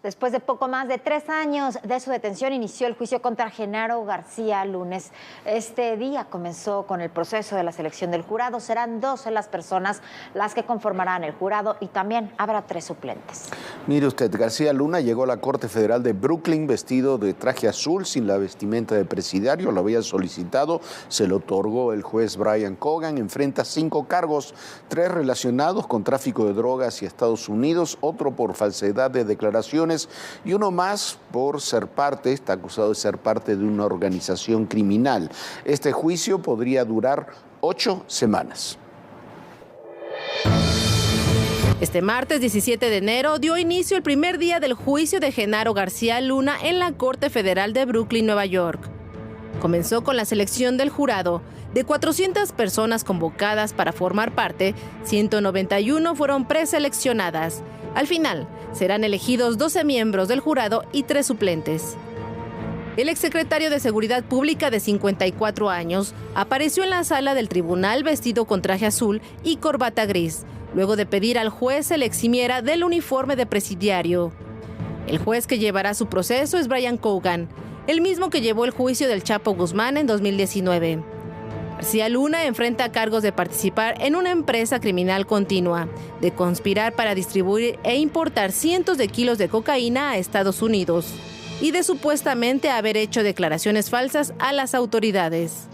Después de poco más de 3 años de su detención, inició el juicio contra Genaro García Lunes. Este día comenzó con el proceso de la selección del jurado. Serán 12 las personas las que conformarán el jurado y también habrá 3 suplentes. Mire usted, García Luna llegó a la Corte Federal de Brooklyn vestido de traje azul, sin la vestimenta de presidiario. Lo había solicitado, se lo otorgó el juez Brian Cogan. Enfrenta 5 cargos, 3 relacionados con tráfico de drogas hacia Estados Unidos, otro por falsedad de declaraciones y uno más por está acusado de ser parte de una organización criminal. Este juicio podría durar 8 semanas. Este martes 17 de enero dio inicio el primer día del juicio de Genaro García Luna en la Corte Federal de Brooklyn, Nueva York. Comenzó con la selección del jurado. De 400 personas convocadas para formar parte, 191 fueron preseleccionadas. Al final, serán elegidos 12 miembros del jurado y 3 suplentes. El exsecretario de Seguridad Pública de 54 años apareció en la sala del tribunal vestido con traje azul y corbata gris, luego de pedir al juez se le eximiera del uniforme de presidiario. El juez que llevará su proceso es Brian Cogan, el mismo que llevó el juicio del Chapo Guzmán en 2019. García Luna enfrenta cargos de participar en una empresa criminal continua, de conspirar para distribuir e importar cientos de kilos de cocaína a Estados Unidos y de supuestamente haber hecho declaraciones falsas a las autoridades.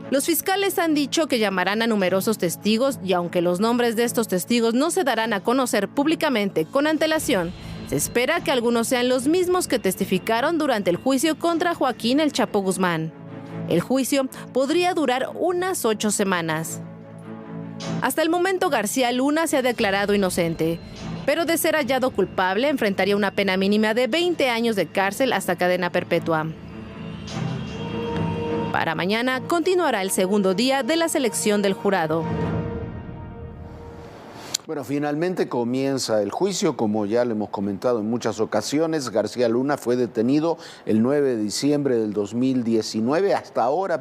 Los fiscales han dicho que llamarán a numerosos testigos y aunque los nombres de estos testigos no se darán a conocer públicamente con antelación, se espera que algunos sean los mismos que testificaron durante el juicio contra Joaquín El Chapo Guzmán. El juicio podría durar unas 8 semanas. Hasta el momento, García Luna se ha declarado inocente, pero de ser hallado culpable enfrentaría una pena mínima de 20 años de cárcel hasta cadena perpetua. Para mañana continuará el segundo día de la selección del jurado. Bueno, finalmente comienza el juicio, como ya le hemos comentado en muchas ocasiones. García Luna fue detenido el 9 de diciembre del 2019. Hasta ahora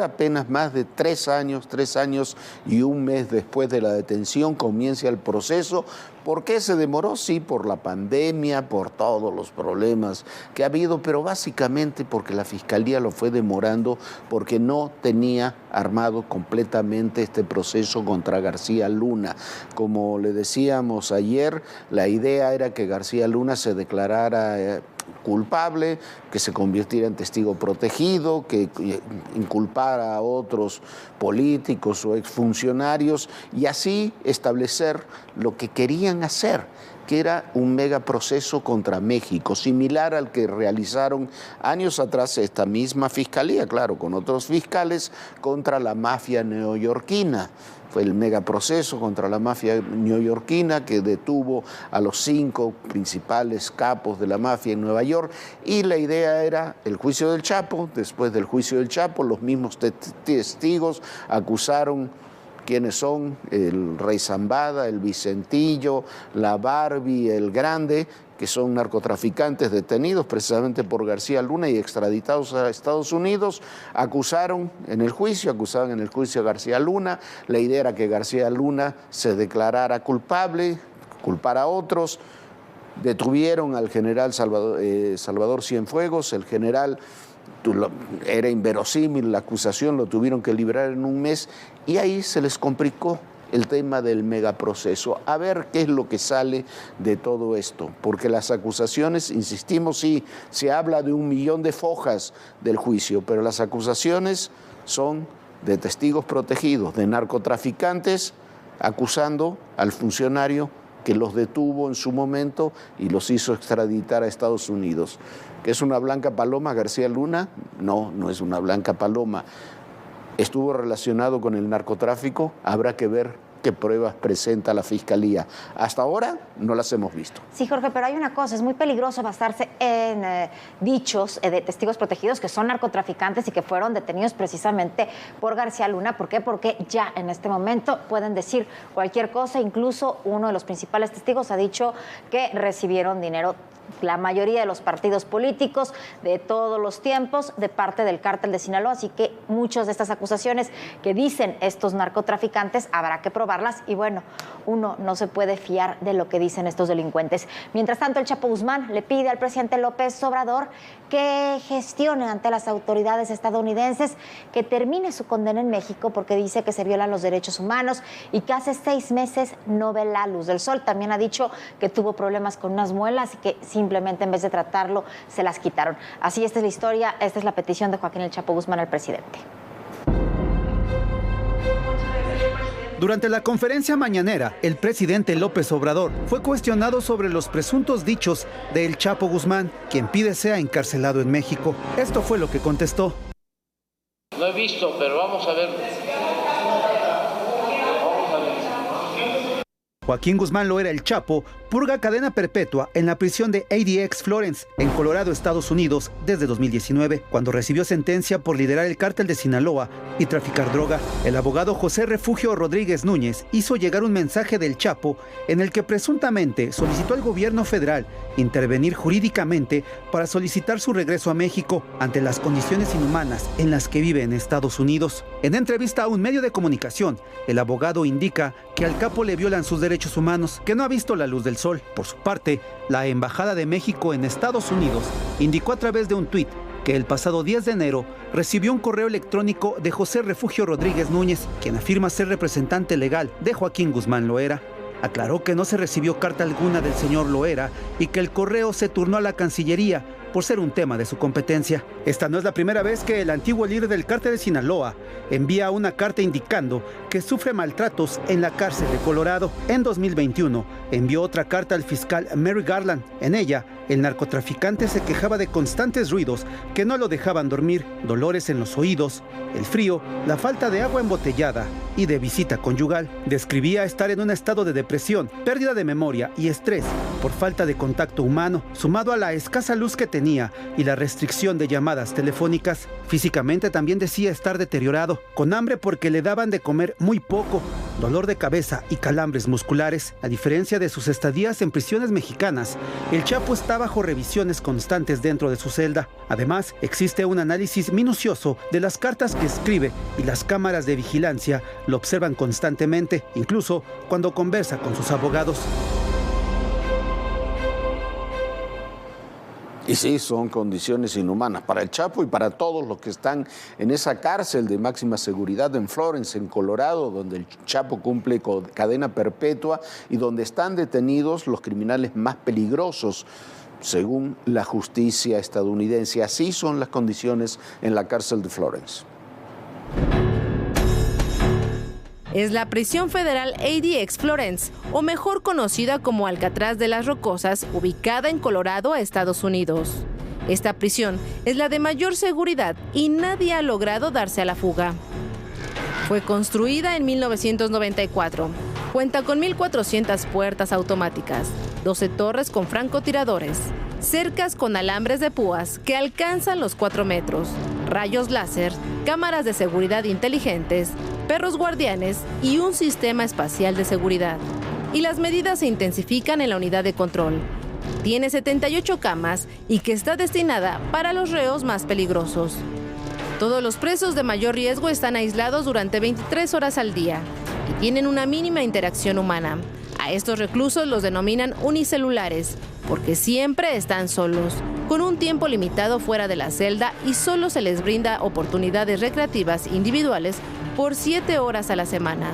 apenas más de 3 años y un mes después de la detención comienza el proceso. ¿Por qué se demoró? Sí, por la pandemia, por todos los problemas que ha habido, pero básicamente porque la Fiscalía lo fue demorando porque no tenía armado completamente este proceso contra García Luna. Como le decíamos ayer, la idea era que García Luna se declarara culpable, que se convirtiera en testigo protegido, que inculpara a otros políticos o exfuncionarios y así establecer lo que querían hacer, que era un megaproceso contra México, similar al que realizaron años atrás esta misma fiscalía, claro, con otros fiscales, contra la mafia neoyorquina. Fue el megaproceso contra la mafia neoyorquina que detuvo a los 5 principales capos de la mafia en Nueva York y la idea era el juicio del Chapo. Después del juicio del Chapo, los mismos testigos acusaron quiénes son el Rey Zambada, el Vicentillo, la Barbie, el Grande, que son narcotraficantes detenidos precisamente por García Luna y extraditados a Estados Unidos. Acusaban en el juicio a García Luna. La idea era que García Luna se declarara culpable, culpar a otros. Detuvieron al general Salvador Cienfuegos. El general era inverosímil la acusación, lo tuvieron que liberar en un mes y ahí se les complicó el tema del megaproceso. A ver qué es lo que sale de todo esto, porque las acusaciones, insistimos, sí, se habla de 1 millón de fojas del juicio, pero las acusaciones son de testigos protegidos, de narcotraficantes, acusando al funcionario que los detuvo en su momento y los hizo extraditar a Estados Unidos. ¿Que es una blanca paloma García Luna? No, no es una blanca paloma. ¿Estuvo relacionado con el narcotráfico? Habrá que ver qué pruebas presenta la Fiscalía. Hasta ahora no las hemos visto. Sí, Jorge, pero hay una cosa, es muy peligroso basarse en dichos de testigos protegidos que son narcotraficantes y que fueron detenidos precisamente por García Luna. ¿Por qué? Porque ya en este momento pueden decir cualquier cosa, incluso uno de los principales testigos ha dicho que recibieron dinero. la mayoría de los partidos políticos de todos los tiempos de parte del cártel de Sinaloa, así que muchas de estas acusaciones que dicen estos narcotraficantes habrá que probarlas y bueno, uno no se puede fiar de lo que dicen estos delincuentes. Mientras tanto, el Chapo Guzmán le pide al presidente López Obrador que gestione ante las autoridades estadounidenses que termine su condena en México porque dice que se violan los derechos humanos y que hace 6 meses no ve la luz del sol. También ha dicho que tuvo problemas con unas muelas y que simplemente en vez de tratarlo se las quitaron. Así, esta es la historia, esta es la petición de Joaquín El Chapo Guzmán al presidente. Durante la conferencia mañanera, el presidente López Obrador fue cuestionado sobre los presuntos dichos de El Chapo Guzmán, quien pide sea encarcelado en México. Esto fue lo que contestó. No he visto, pero vamos a ver. Joaquín Guzmán Loera El Chapo purga cadena perpetua en la prisión de ADX Florence, en Colorado, Estados Unidos, desde 2019, cuando recibió sentencia por liderar el cártel de Sinaloa y traficar droga. El abogado José Refugio Rodríguez Núñez hizo llegar un mensaje del Chapo en el que presuntamente solicitó al gobierno federal intervenir jurídicamente para solicitar su regreso a México ante las condiciones inhumanas en las que vive en Estados Unidos. En entrevista a un medio de comunicación, el abogado indica que al capo le violan sus derechos humanos, que no ha visto la luz del sol. Por su parte, la Embajada de México en Estados Unidos indicó a través de un tuit que el pasado 10 de enero recibió un correo electrónico de José Refugio Rodríguez Núñez, quien afirma ser representante legal de Joaquín Guzmán Loera. Aclaró que no se recibió carta alguna del señor Loera y que el correo se turnó a la Cancillería por ser un tema de su competencia. Esta no es la primera vez que el antiguo líder del cártel de Sinaloa envía una carta indicando que sufre maltratos en la cárcel de Colorado. En 2021 envió otra carta al fiscal Merrick Garland. En ella, el narcotraficante se quejaba de constantes ruidos que no lo dejaban dormir, dolores en los oídos, el frío, la falta de agua embotellada y de visita conyugal. Describía estar en un estado de depresión, pérdida de memoria y estrés por falta de contacto humano, sumado a la escasa luz que tenía y la restricción de llamadas telefónicas. Físicamente también decía estar deteriorado, con hambre porque le daban de comer muy poco, dolor de cabeza y calambres musculares. A diferencia de sus estadías en prisiones mexicanas, el Chapo está bajo revisiones constantes dentro de su celda. Además, existe un análisis minucioso de las cartas que escribe y las cámaras de vigilancia lo observan constantemente, incluso cuando conversa con sus abogados. Y sí, son condiciones inhumanas para el Chapo y para todos los que están en esa cárcel de máxima seguridad en Florence, en Colorado, donde el Chapo cumple con cadena perpetua y donde están detenidos los criminales más peligrosos, según la justicia estadounidense. Así son las condiciones en la cárcel de Florence. Es la prisión federal ADX Florence, o mejor conocida como Alcatraz de las Rocosas, ubicada en Colorado, Estados Unidos. Esta prisión es la de mayor seguridad y nadie ha logrado darse a la fuga. Fue construida en 1994. Cuenta con 1,400 puertas automáticas, 12 torres con francotiradores, cercas con alambres de púas que alcanzan los 4 metros, rayos láser, cámaras de seguridad inteligentes, perros guardianes y un sistema espacial de seguridad. Y las medidas se intensifican en la unidad de control. Tiene 78 camas y que está destinada para los reos más peligrosos. Todos los presos de mayor riesgo están aislados durante 23 horas al día y tienen una mínima interacción humana. A estos reclusos los denominan unicelulares porque siempre están solos, con un tiempo limitado fuera de la celda y solo se les brinda oportunidades recreativas individuales por 7 horas a la semana.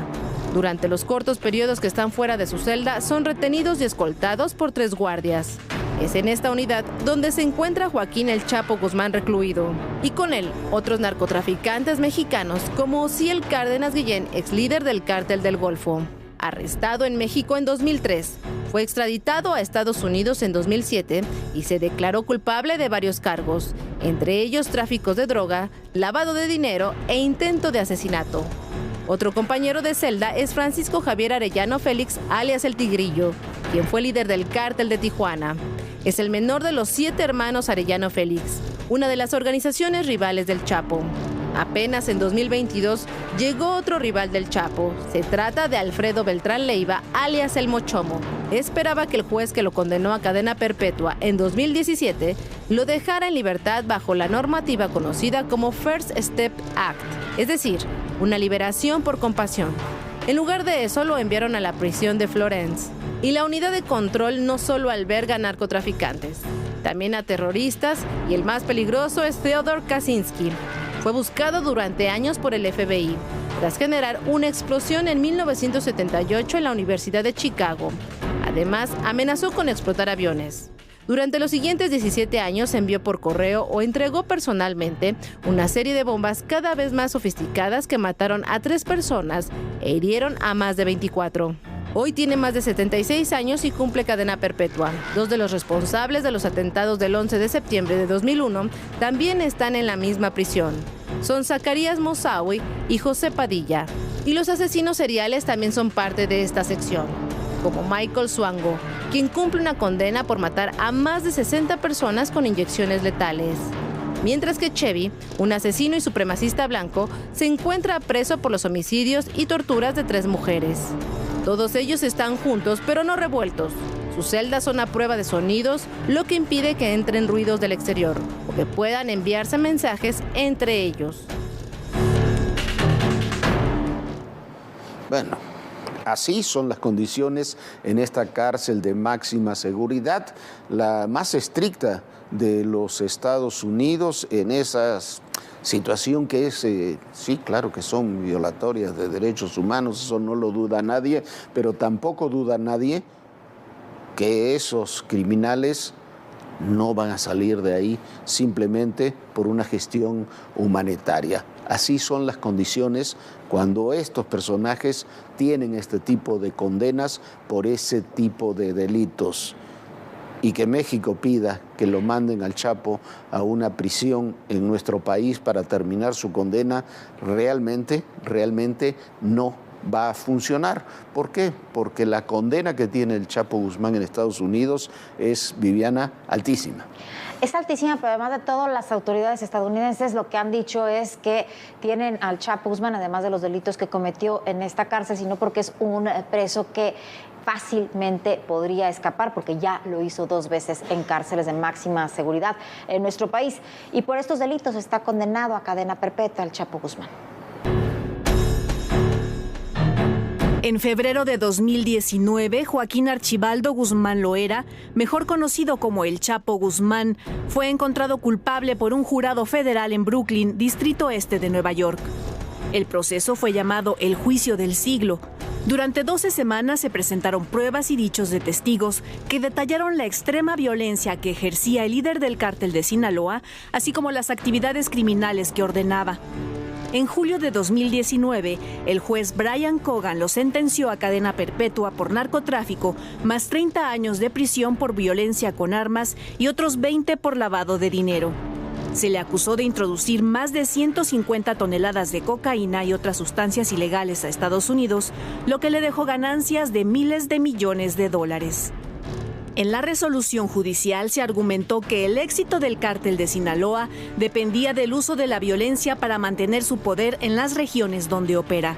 Durante los cortos periodos que están fuera de su celda, son retenidos y escoltados por 3 guardias. Es en esta unidad donde se encuentra Joaquín El Chapo Guzmán recluido, y con él otros narcotraficantes mexicanos como Ociel Cárdenas Guillén, ex líder del Cártel del Golfo. Arrestado en México en 2003, fue extraditado a Estados Unidos en 2007 y se declaró culpable de varios cargos, entre ellos tráficos de droga, lavado de dinero e intento de asesinato. Otro compañero de celda es Francisco Javier Arellano Félix, alias El Tigrillo, quien fue líder del Cártel de Tijuana. Es el menor de los 7 hermanos Arellano Félix, una de las organizaciones rivales del Chapo. Apenas en 2022 llegó otro rival del Chapo. Se trata de Alfredo Beltrán Leiva, alias El Mochomo, esperaba que el juez que lo condenó a cadena perpetua en 2017 lo dejara en libertad bajo la normativa conocida como First Step Act, es decir, una liberación por compasión. En lugar de eso, lo enviaron a la prisión de Florence. Y la unidad de control no solo alberga narcotraficantes, también a terroristas, y el más peligroso es Theodore Kaczynski. Fue buscado durante años por el FBI, tras generar una explosión en 1978 en la Universidad de Chicago. Además, amenazó con explotar aviones. Durante los siguientes 17 años envió por correo o entregó personalmente una serie de bombas cada vez más sofisticadas que mataron a 3 personas e hirieron a más de 24. Hoy tiene más de 76 años y cumple cadena perpetua. 2 de los responsables de los atentados del 11 de septiembre de 2001 también están en la misma prisión. Son Zacarías Moussaoui y José Padilla. Y los asesinos seriales también son parte de esta sección, como Michael Swango, quien cumple una condena por matar a más de 60 personas con inyecciones letales. Mientras que Chevy, un asesino y supremacista blanco, se encuentra preso por los homicidios y torturas de 3 mujeres. Todos ellos están juntos, pero no revueltos. Sus celdas son a prueba de sonidos, lo que impide que entren ruidos del exterior o que puedan enviarse mensajes entre ellos. Bueno, así son las condiciones en esta cárcel de máxima seguridad, la más estricta de los Estados Unidos en esa situación que es, sí, claro que son violatorias de derechos humanos, eso no lo duda nadie, pero tampoco duda nadie que esos criminales no van a salir de ahí simplemente por una gestión humanitaria. Así son las condiciones cuando estos personajes tienen este tipo de condenas por ese tipo de delitos. Y que México pida que lo manden al Chapo a una prisión en nuestro país para terminar su condena, realmente no va a funcionar. ¿Por qué? Porque la condena que tiene el Chapo Guzmán en Estados Unidos es, Viviana, altísima. Es altísima, pero además de todo, las autoridades estadounidenses lo que han dicho es que tienen al Chapo Guzmán, además de los delitos que cometió en esta cárcel, sino porque es un preso que fácilmente podría escapar, porque ya lo hizo 2 veces en cárceles de máxima seguridad en nuestro país. Y por estos delitos está condenado a cadena perpetua el Chapo Guzmán. En febrero de 2019, Joaquín Archibaldo Guzmán Loera, mejor conocido como el Chapo Guzmán, fue encontrado culpable por un jurado federal en Brooklyn, Distrito Este de Nueva York. El proceso fue llamado el juicio del siglo. Durante 12 semanas se presentaron pruebas y dichos de testigos que detallaron la extrema violencia que ejercía el líder del cártel de Sinaloa, así como las actividades criminales que ordenaba. En julio de 2019, el juez Brian Cogan lo sentenció a cadena perpetua por narcotráfico, más 30 años de prisión por violencia con armas y otros 20 por lavado de dinero. Se le acusó de introducir más de 150 toneladas de cocaína y otras sustancias ilegales a Estados Unidos, lo que le dejó ganancias de miles de millones de dólares. En la resolución judicial se argumentó que el éxito del cártel de Sinaloa dependía del uso de la violencia para mantener su poder en las regiones donde opera.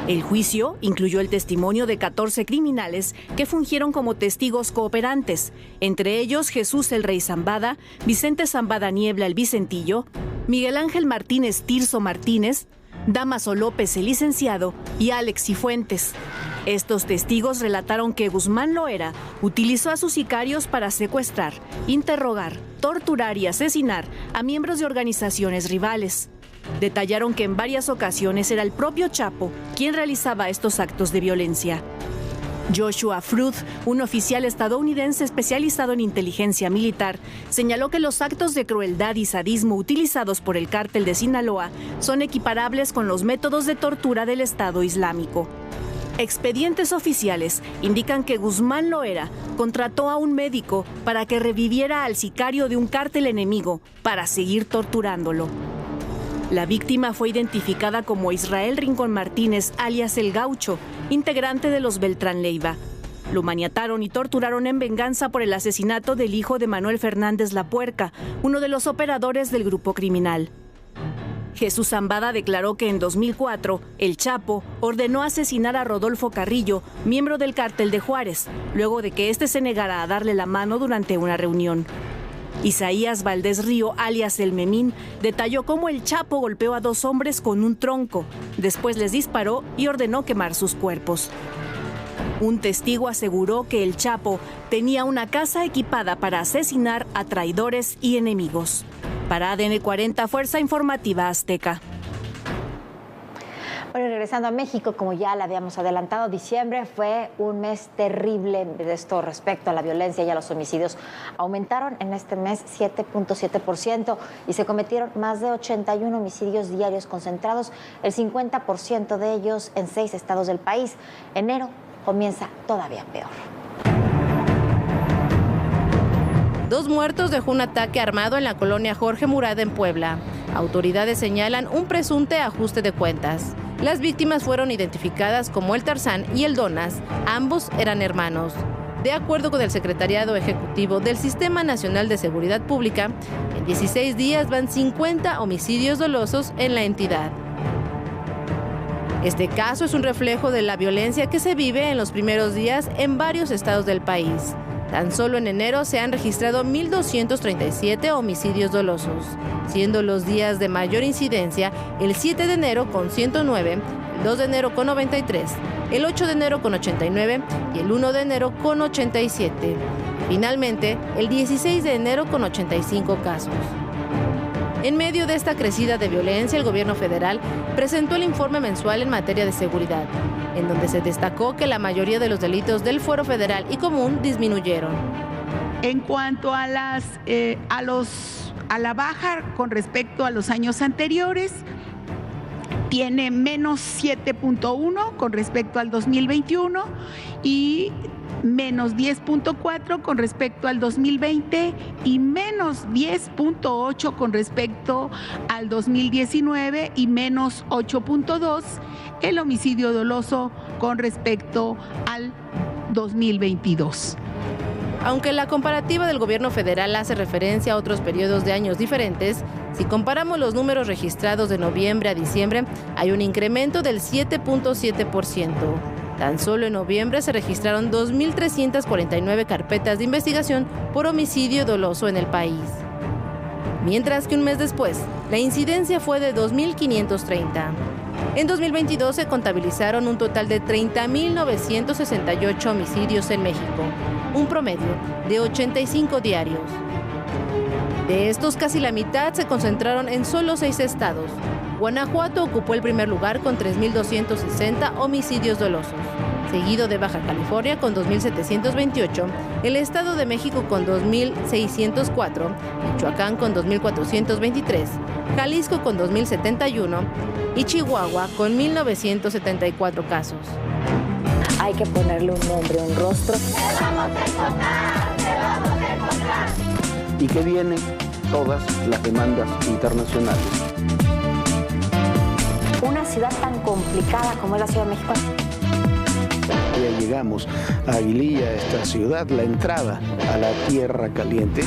El juicio incluyó el testimonio de 14 criminales que fungieron como testigos cooperantes, entre ellos Jesús el Rey Zambada, Vicente Zambada Niebla el Vicentillo, Miguel Ángel Martínez Tirso Martínez, Dámaso López el licenciado y Alex Cifuentes. Estos testigos relataron que Guzmán Loera utilizó a sus sicarios para secuestrar, interrogar, torturar y asesinar a miembros de organizaciones rivales. Detallaron que en varias ocasiones era el propio Chapo quien realizaba estos actos de violencia. Joshua Fruth, un oficial estadounidense especializado en inteligencia militar, señaló que los actos de crueldad y sadismo utilizados por el cártel de Sinaloa son equiparables con los métodos de tortura del Estado Islámico. Expedientes oficiales indican que Guzmán Loera contrató a un médico para que reviviera al sicario de un cártel enemigo para seguir torturándolo. La víctima fue identificada como Israel Rincón Martínez, alias El Gaucho, integrante de los Beltrán Leiva. Lo maniataron y torturaron en venganza por el asesinato del hijo de Manuel Fernández La Puerca, uno de los operadores del grupo criminal. Jesús Zambada declaró que en 2004, el Chapo ordenó asesinar a Rodolfo Carrillo, miembro del Cártel de Juárez, luego de que éste se negara a darle la mano durante una reunión. Isaías Valdés Río, alias El Memín, detalló cómo el Chapo golpeó a 2 hombres con un tronco, después les disparó y ordenó quemar sus cuerpos. Un testigo aseguró que el Chapo tenía una casa equipada para asesinar a traidores y enemigos. Para ADN 40, Fuerza Informativa Azteca. Bueno, regresando a México, como ya le habíamos adelantado, diciembre fue un mes terrible de esto respecto a la violencia y a los homicidios. Aumentaron en este mes 7.7% y se cometieron más de 81 homicidios diarios concentrados, el 50% de ellos en 6 estados del país. Enero comienza todavía peor. 2 muertos dejó un ataque armado en la colonia Jorge Murat en Puebla. Autoridades señalan un presunto ajuste de cuentas. Las víctimas fueron identificadas como el Tarzán y el Donas. Ambos eran hermanos. De acuerdo con el Secretariado Ejecutivo del Sistema Nacional de Seguridad Pública, en 16 días van 50 homicidios dolosos en la entidad. Este caso es un reflejo de la violencia que se vive en los primeros días en varios estados del país. Tan solo en enero se han registrado 1.237 homicidios dolosos, siendo los días de mayor incidencia el 7 de enero con 109, el 2 de enero con 93, el 8 de enero con 89 y el 1 de enero con 87. Finalmente, el 16 de enero con 85 casos. En medio de esta crecida de violencia, el gobierno federal presentó el informe mensual en materia de seguridad, en donde se destacó que la mayoría de los delitos del fuero federal y común disminuyeron. En cuanto a la baja con respecto a los años anteriores, tiene menos 7.1 con respecto al 2021 y menos 10.4 con respecto al 2020 y menos 10.8 con respecto al 2019 y menos 8.2 el homicidio doloso con respecto al 2022. Aunque la comparativa del gobierno federal hace referencia a otros periodos de años diferentes, si comparamos los números registrados de noviembre a diciembre, hay un incremento del 7.7%. Tan solo en noviembre se registraron 2.349 carpetas de investigación por homicidio doloso en el país. Mientras que un mes después, la incidencia fue de 2.530. En 2022 se contabilizaron un total de 30.968 homicidios en México, un promedio de 85 diarios. De estos, casi la mitad se concentraron en solo 6 estados. Guanajuato ocupó el primer lugar con 3.260 homicidios dolosos, seguido de Baja California con 2.728, el Estado de México con 2.604, Michoacán con 2.423, Jalisco con 2.071 y Chihuahua con 1.974 casos. Hay que ponerle un nombre, un rostro. ¡Te vamos a encontrar! Y que vienen todas las demandas internacionales. Una ciudad tan complicada como es la Ciudad de México. Ya llegamos a Aguililla, esta ciudad, la entrada a la Tierra Caliente.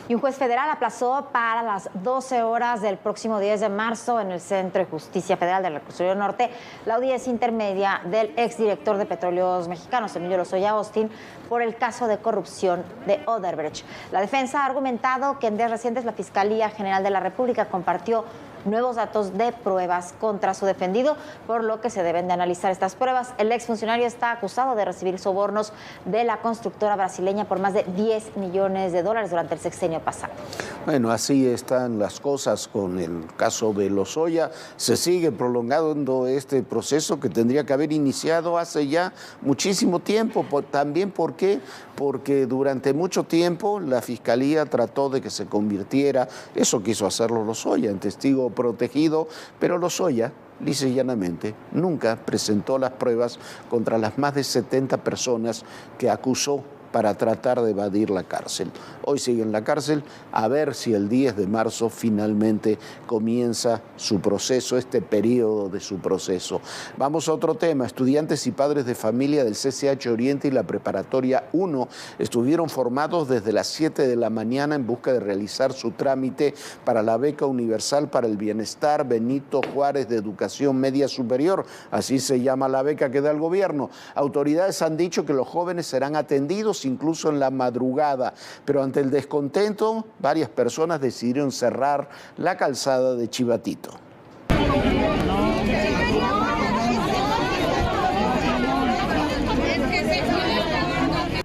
Y un juez federal aplazó para las 12 horas del próximo 10 de marzo en el Centro de Justicia Federal del Reclusorio Norte la audiencia intermedia del exdirector de Petróleos Mexicanos, Emilio Lozoya Austin, por el caso de corrupción de Odebrecht. La defensa ha argumentado que en días recientes la Fiscalía General de la República compartió nuevos datos de pruebas contra su defendido, por lo que se deben de analizar estas pruebas. El exfuncionario está acusado de recibir sobornos de la constructora brasileña por más de $10 millones durante el sexenio pasado. Bueno, así están las cosas con el caso de Lozoya. Se sigue prolongando este proceso que tendría que haber iniciado hace ya muchísimo tiempo. También, ¿por qué? Porque durante mucho tiempo la Fiscalía trató de que se convirtiera, eso quiso hacerlo Lozoya, en testigo protegido, pero Lozoya, lisa y llanamente, nunca presentó las pruebas contra las más de 70 personas que acusó para tratar de evadir la cárcel. Hoy sigue en la cárcel, a ver si el 10 de marzo finalmente comienza su proceso, este periodo de su proceso. Vamos a otro tema. Estudiantes y padres de familia del CCH Oriente y la Preparatoria 1 estuvieron formados desde las 7 de la mañana en busca de realizar su trámite para la beca universal para el bienestar Benito Juárez de Educación Media Superior. Así se llama la beca que da el gobierno. Autoridades han dicho que los jóvenes serán atendidos incluso en la madrugada, pero ante el descontento, varias personas decidieron cerrar la calzada de Chivatito.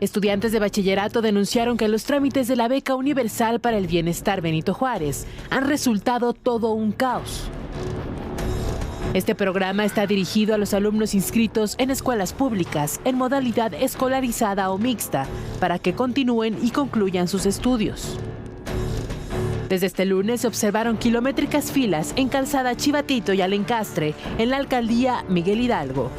Estudiantes de bachillerato denunciaron que los trámites de la beca universal para el bienestar Benito Juárez han resultado todo un caos. Este programa está dirigido a los alumnos inscritos en escuelas públicas en modalidad escolarizada o mixta para que continúen y concluyan sus estudios. Desde este lunes se observaron kilométricas filas en Calzada Chivatito y Alencastre en la alcaldía Miguel Hidalgo.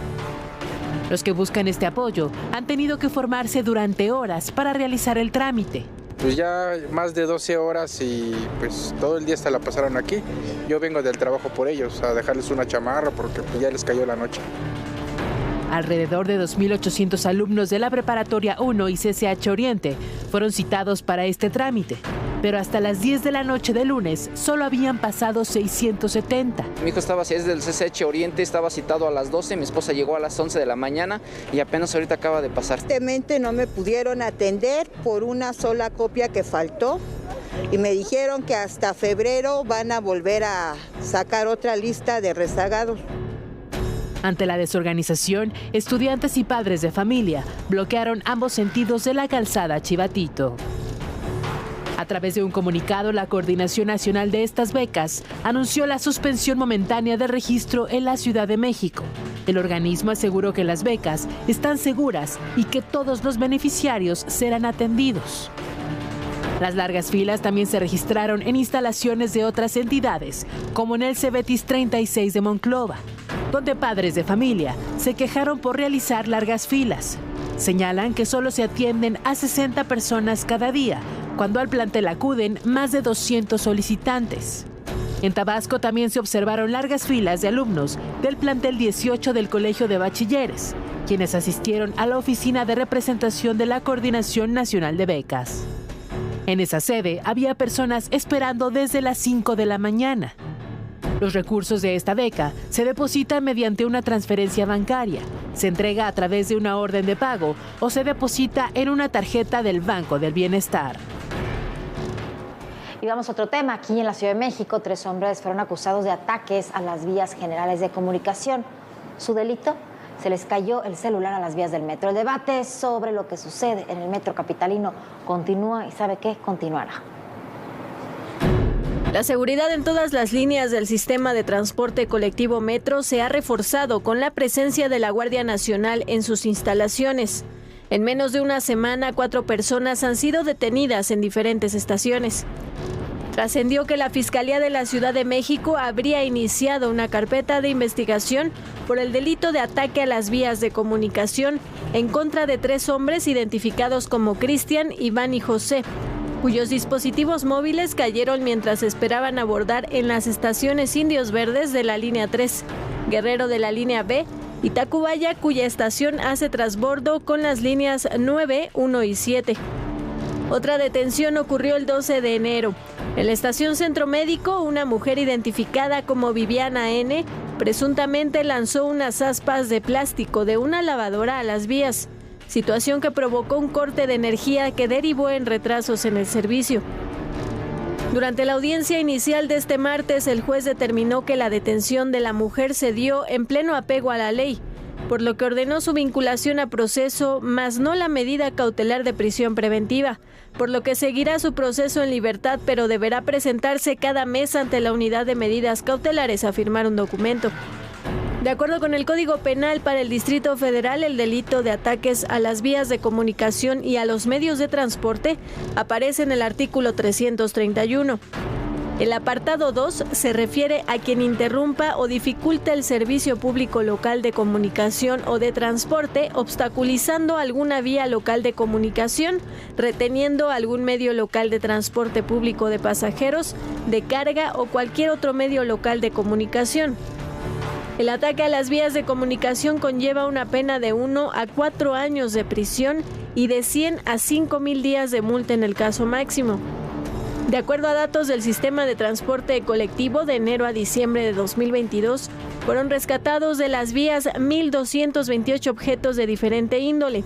Los que buscan este apoyo han tenido que formarse durante horas para realizar el trámite. Pues ya más de 12 horas y pues todo el día se la pasaron aquí. Yo vengo del trabajo por ellos, a dejarles una chamarra porque pues ya les cayó la noche. Alrededor de 2.800 alumnos de la Preparatoria 1 y CCH Oriente fueron citados para este trámite, pero hasta las 10 de la noche de lunes solo habían pasado 670. Mi hijo estaba, es del CCH Oriente, estaba citado a las 12, mi esposa llegó a las 11 de la mañana y apenas ahorita acaba de pasar. Tristemente no me pudieron atender por una sola copia que faltó y me dijeron que hasta febrero van a volver a sacar otra lista de rezagados. Ante la desorganización, estudiantes y padres de familia bloquearon ambos sentidos de la calzada Chivatito. A través de un comunicado, la Coordinación Nacional de estas becas anunció la suspensión momentánea del registro en la Ciudad de México. El organismo aseguró que las becas están seguras y que todos los beneficiarios serán atendidos. Las largas filas también se registraron en instalaciones de otras entidades, como en el Cebetis 36 de Monclova, donde padres de familia se quejaron por realizar largas filas. Señalan que solo se atienden a 60 personas cada día, cuando al plantel acuden más de 200 solicitantes. En Tabasco también se observaron largas filas de alumnos del plantel 18 del Colegio de Bachilleres, quienes asistieron a la oficina de representación de la Coordinación Nacional de Becas. En esa sede había personas esperando desde las 5 de la mañana. Los recursos de esta beca se depositan mediante una transferencia bancaria, se entrega a través de una orden de pago o se deposita en una tarjeta del Banco del Bienestar. Y vamos a otro tema. Aquí en la Ciudad de México, 3 hombres fueron acusados de ataques a las vías generales de comunicación. Su delito: se les cayó el celular a las vías del metro. El debate sobre lo que sucede en el metro capitalino continúa y ¿sabe qué? Continuará. La seguridad en todas las líneas del sistema de transporte colectivo Metro se ha reforzado con la presencia de la Guardia Nacional en sus instalaciones. En menos de una semana, 4 personas han sido detenidas en diferentes estaciones. Trascendió que la Fiscalía de la Ciudad de México habría iniciado una carpeta de investigación por el delito de ataque a las vías de comunicación en contra de 3 hombres identificados como Cristian, Iván y José, cuyos dispositivos móviles cayeron mientras esperaban abordar en las estaciones Indios Verdes de la línea 3, Guerrero de la línea B y Tacubaya, cuya estación hace transbordo con las líneas 9, 1 y 7. Otra detención ocurrió el 12 de enero. En la estación Centro Médico, una mujer identificada como Viviana N. presuntamente lanzó unas aspas de plástico de una lavadora a las vías, situación que provocó un corte de energía que derivó en retrasos en el servicio. Durante la audiencia inicial de este martes, el juez determinó que la detención de la mujer se dio en pleno apego a la ley, por lo que ordenó su vinculación a proceso, más no la medida cautelar de prisión preventiva, por lo que seguirá su proceso en libertad, pero deberá presentarse cada mes ante la unidad de medidas cautelares a firmar un documento. De acuerdo con el Código Penal para el Distrito Federal, el delito de ataques a las vías de comunicación y a los medios de transporte aparece en el artículo 331. El apartado 2 se refiere a quien interrumpa o dificulte el servicio público local de comunicación o de transporte, obstaculizando alguna vía local de comunicación, reteniendo algún medio local de transporte público de pasajeros, de carga o cualquier otro medio local de comunicación. El ataque a las vías de comunicación conlleva una pena de 1 a 4 años de prisión y de 100 a 5,000 días de multa en el caso máximo. De acuerdo a datos del sistema de transporte colectivo, de enero a diciembre de 2022, fueron rescatados de las vías 1,228 objetos de diferente índole.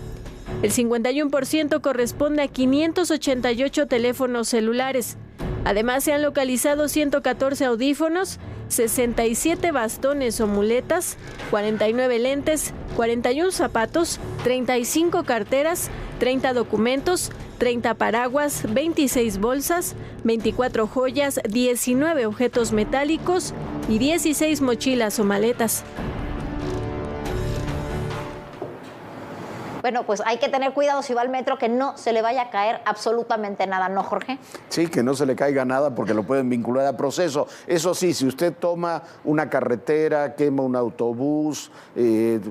El 51% corresponde a 588 teléfonos celulares. Además, se han localizado 114 audífonos, 67 bastones o muletas, 49 lentes, 41 zapatos, 35 carteras, 30 documentos, 30 paraguas, 26 bolsas, 24 joyas, 19 objetos metálicos y 16 mochilas o maletas. Bueno, pues hay que tener cuidado si va al metro, que no se le vaya a caer absolutamente nada, ¿no, Jorge? Sí, que no se le caiga nada porque lo pueden vincular a proceso. Eso sí, si usted toma una carretera, quema un autobús,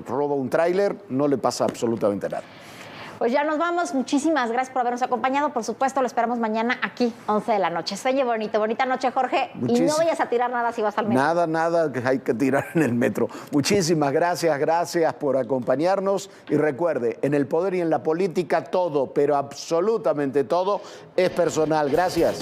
roba un tráiler, no le pasa absolutamente nada. Pues ya nos vamos. Muchísimas gracias por habernos acompañado. Por supuesto, lo esperamos mañana aquí, 11 de la noche. Sueñe bonito. Bonita noche, Jorge. Y no vayas a tirar nada si vas al metro. Nada que hay que tirar en el metro. Muchísimas gracias por acompañarnos. Y recuerde, en el poder y en la política todo, pero absolutamente todo, es personal. Gracias.